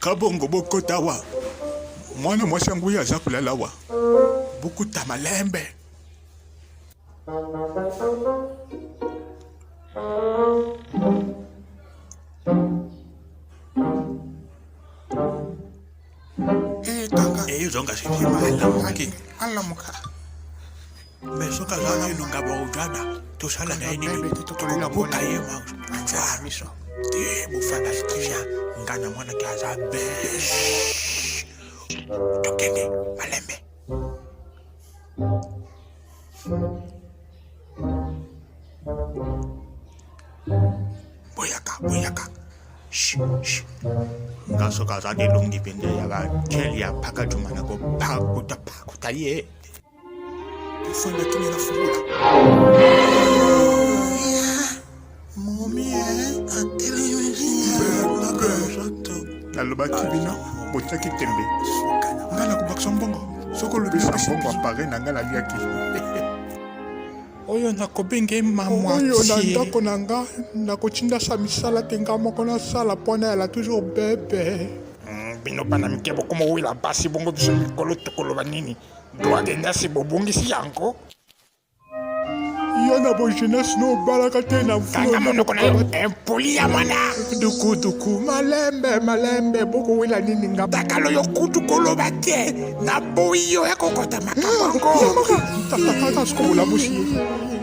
kabongo bokotawa mwana mwasi yangu oyo aza kolala wa bukuta malembe kanga zonga sifimalamuki alamuka mesoka zana ilunga baujana tosala na ini tukola yema miso te bufana sikisha ngana mwana kaza besh tokende malembe boyaka ngaso kaza de lungi pende yaga kelia pakajumana ko pakuta ye ufanda kimena fungula momi nalobaki bino botaki tembe nga nakobakisa mbongo soko olobisa mbongo apare na nga naliaki oyo nakobenge mamwati oyo na ndako na nga nakotindasa misala te nga moko nasala mpona yala toujours bebe bino bana mike bokoma owela basi bongo biso mikolo tokoloba nini doagenda si bobongisi yango yo na bojeunesse no obalaka te na kanga monoko na yo impoli ya mwana dukuduku malembe bokowela nini nga takalo yo kutu koloba te naboyi yo ya kokota makambo yango tataka sikobola mosi ye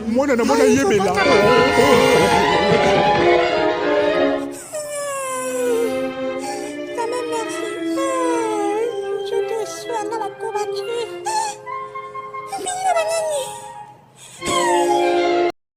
mwana na mwana yebela